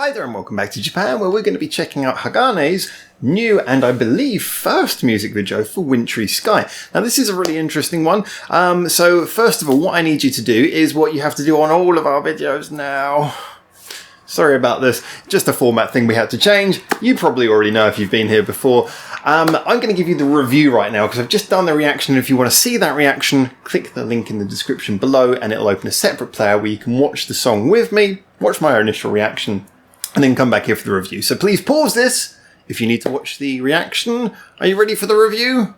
Hi there and welcome back to Japan, where we're going to be checking out HAGANE's new and I believe first music video for WintrySky. Now this is a really interesting one. So first of all, what I need you to do is what you have to do on all of our videos now. Sorry about this, just a format thing we had to change. You probably already know if you've been here before. I'm going to give you the review right now because I've just done the reaction. If you want to see that reaction, click the link in the description below and it'll open a separate player where you can watch the song with me, watch my initial reaction, and then come back here for the review. So please pause this if you need to watch the reaction. Are you ready for the review?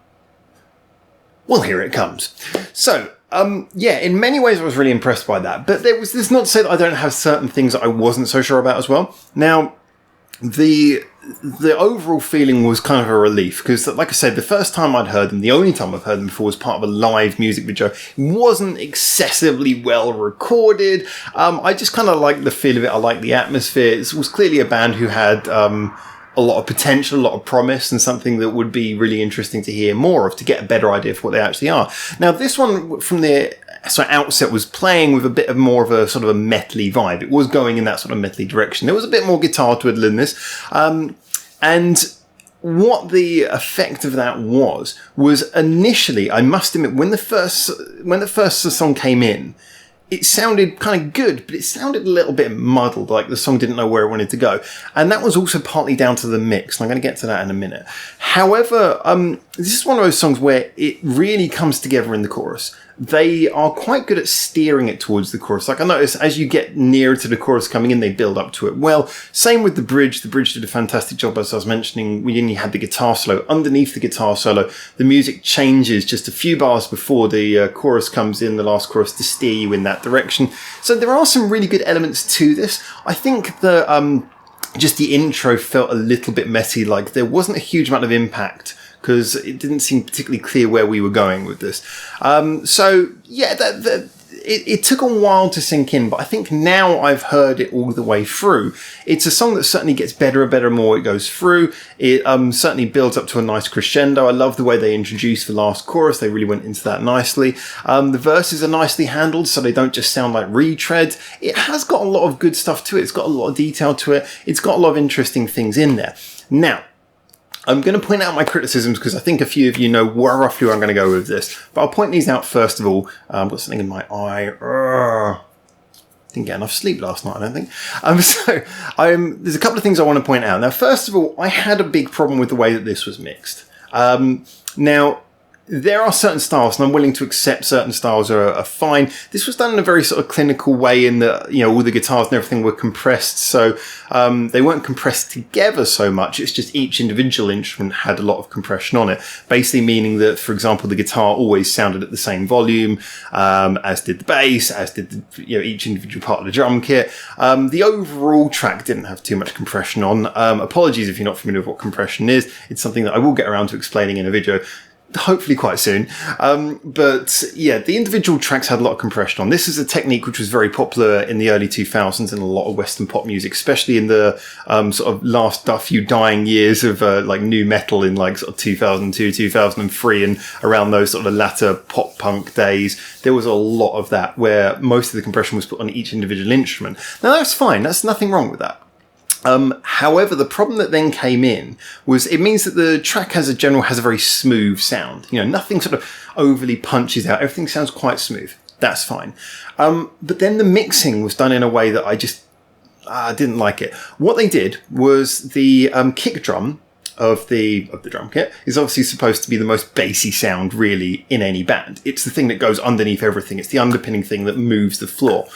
Well, here it comes. So, yeah, in many ways I was really impressed by that, but there's not to say that I don't have certain things that I wasn't so sure about as well. Now, the overall feeling was kind of a relief because, like I said, the first time I'd heard them, the only time I've heard them before was part of a live music video. It wasn't excessively well recorded. I just kind of liked the feel of it. I liked the atmosphere. It was clearly a band who had a lot of potential, a lot of promise, and something that would be really interesting to hear more of, to get a better idea of what they actually are. Now, this one from the outset was playing with a bit of more of a sort of a metally vibe. It was going in that sort of metally direction. There was a bit more guitar twiddle in this. And what the effect of that was initially, I must admit, when the first song came in, it sounded kind of good, but it sounded a little bit muddled, like the song didn't know where it wanted to go. And that was also partly down to the mix, and I'm going to get to that in a minute. However, this is one of those songs where it really comes together in the chorus. They are quite good at steering it towards the chorus. Like I noticed, as you get nearer to the chorus coming in, they build up to it well. Same with the bridge. The bridge did a fantastic job, as I was mentioning. We only had the guitar solo. Underneath the guitar solo, the music changes just a few bars before the chorus comes in, the last chorus, to steer you in that direction. So there are some really good elements to this. I think the just the intro felt a little bit messy. Like there wasn't a huge amount of impact, because it didn't seem particularly clear where we were going with this. So, yeah, it took a while to sink in, but I think now I've heard it all the way through. It's a song that certainly gets better and better the more it goes through. It certainly builds up to a nice crescendo. I love the way they introduced the last chorus. They really went into that nicely. The verses are nicely handled, so they don't just sound like retreads. It has got a lot of good stuff to it. It's got a lot of detail to it. It's got a lot of interesting things in there. Now, I'm going to point out my criticisms because I think a few of you know roughly where I'm going to go with this. But I'll point these out first of all. I've got something in my eye. Didn't get enough sleep last night, I don't think. There's a couple of things I want to point out. Now, first of all, I had a big problem with the way that this was mixed. Now, there are certain styles, and I'm willing to accept certain styles are fine. This was done in a very sort of clinical way in that, you know, all the guitars and everything were compressed. So they weren't compressed together so much. It's just each individual instrument had a lot of compression on it. Basically meaning that, for example, the guitar always sounded at the same volume, as did the bass, as did the, you know, each individual part of the drum kit. The overall track didn't have too much compression on. Apologies if you're not familiar with what compression is. It's something that I will get around to explaining in a video, hopefully quite soon. But yeah, the individual tracks had a lot of compression on. This is a technique which was very popular in the early 2000s in a lot of Western pop music, especially in the sort of last few dying years of like new metal in like sort of 2002, 2003, and around those sort of latter pop punk days. There was a lot of that where most of the compression was put on each individual instrument. Now that's fine. That's nothing wrong with that. However, the problem that then came in was it means that the track as a general has a very smooth sound. You know, nothing sort of overly punches out. Everything sounds quite smooth. That's fine. But then the mixing was done in a way that I just didn't like it. What they did was the kick drum of the drum kit is obviously supposed to be the most bassy sound really in any band. It's the thing that goes underneath everything. It's the underpinning thing that moves the floor.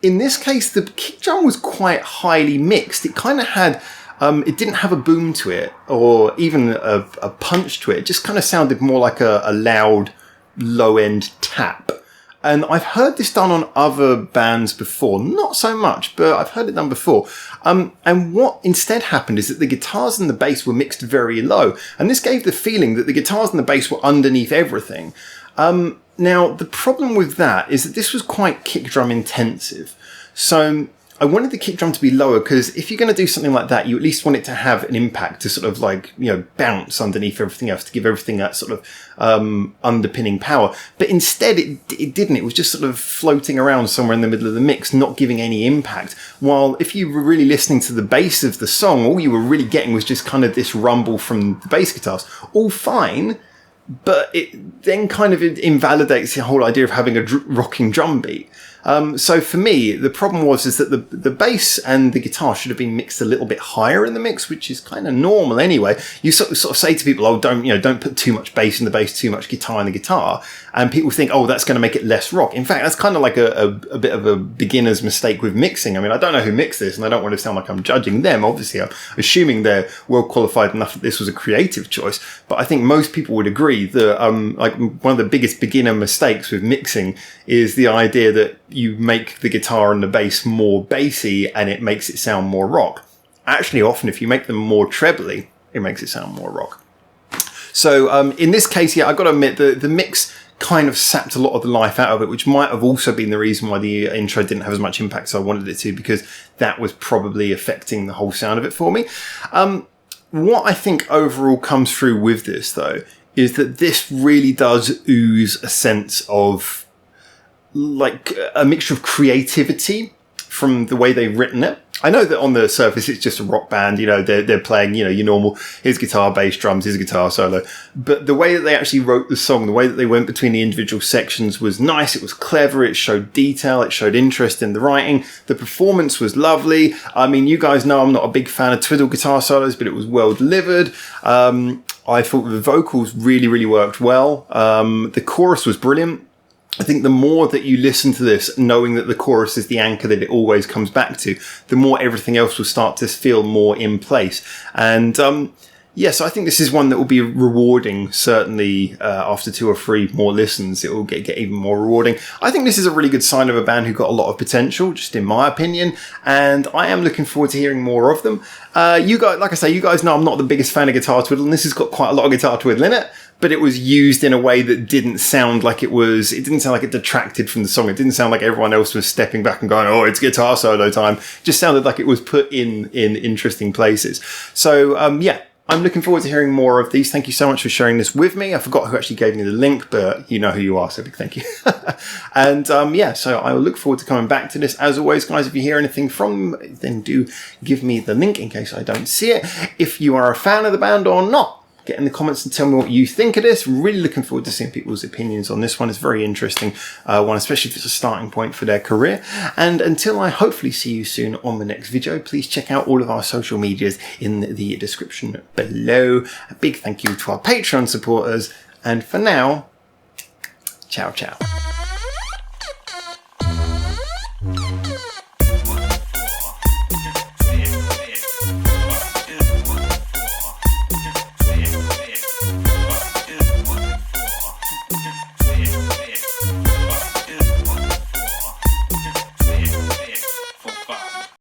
In this case, the kick drum was quite highly mixed. It kind of had, it didn't have a boom to it or even a punch to it. It just kind of sounded more like a loud, low-end tap. And I've heard this done on other bands before. Not so much, but I've heard it done before. And what instead happened is that the guitars and the bass were mixed very low. And this gave the feeling that the guitars and the bass were underneath everything. Now, the problem with that is that this was quite kick drum intensive. So I wanted the kick drum to be lower because if you're going to do something like that, you at least want it to have an impact to sort of like, you know, bounce underneath everything else to give everything that sort of underpinning power. But instead it didn't. It was just sort of floating around somewhere in the middle of the mix, not giving any impact. While if you were really listening to the bass of the song, all you were really getting was just kind of this rumble from the bass guitars. All fine, but it then kind of invalidates the whole idea of having a rocking drum beat. So for me, the problem is that the bass and the guitar should have been mixed a little bit higher in the mix, which is kind of normal anyway. You sort of say to people, oh, don't put too much bass in the bass, too much guitar in the guitar. And people think, oh, that's going to make it less rock. In fact, that's kind of like a bit of a beginner's mistake with mixing. I mean, I don't know who mixed this, and I don't want to sound like I'm judging them. Obviously, I'm assuming they're well qualified enough that this was a creative choice. But I think most people would agree that like one of the biggest beginner mistakes with mixing is the idea that you make the guitar and the bass more bassy and it makes it sound more rock. Actually, often if you make them more trebly, it makes it sound more rock. So in this case, yeah, I've got to admit the mix kind of sapped a lot of the life out of it, which might have also been the reason why the intro didn't have as much impact as I wanted it to, because that was probably affecting the whole sound of it for me. What I think overall comes through with this, though, is that this really does ooze a sense of like a mixture of creativity from the way they've written it. I know that on the surface it's just a rock band, you know, they're playing, you know, your normal, here's guitar, bass, drums, here's a guitar solo. But the way that they actually wrote the song, the way that they went between the individual sections was nice, it was clever, it showed detail, it showed interest in the writing, the performance was lovely. I mean, you guys know I'm not a big fan of twiddle guitar solos, but it was well delivered. I thought the vocals really, really worked well. The chorus was brilliant. I think the more that you listen to this, knowing that the chorus is the anchor that it always comes back to, the more everything else will start to feel more in place. And yes, I think this is one that will be rewarding, certainly after 2 or 3 more listens, it will get even more rewarding. I think this is a really good sign of a band who got a lot of potential, just in my opinion, and I am looking forward to hearing more of them. You guys, like I say, you guys know I'm not the biggest fan of guitar twiddle, and this has got quite a lot of guitar twiddle in it, but it was used in a way that didn't sound like it didn't sound like it detracted from the song. It didn't sound like everyone else was stepping back and going, oh, it's guitar solo time. It just sounded like it was put in interesting places. So, yeah. I'm looking forward to hearing more of these. Thank you so much for sharing this with me. I forgot who actually gave me the link, but you know who you are, so big thank you. And yeah, so I will look forward to coming back to this. As always, guys, if you hear anything from me, then do give me the link in case I don't see it. If you are a fan of the band or not, get in the comments and tell me what you think of this. Really looking forward to seeing people's opinions on this one. It's a very interesting one, especially if it's a starting point for their career. And until I hopefully see you soon on the next video, please check out all of our social medias in the description below. A big thank you to our Patreon supporters. And for now, ciao, ciao.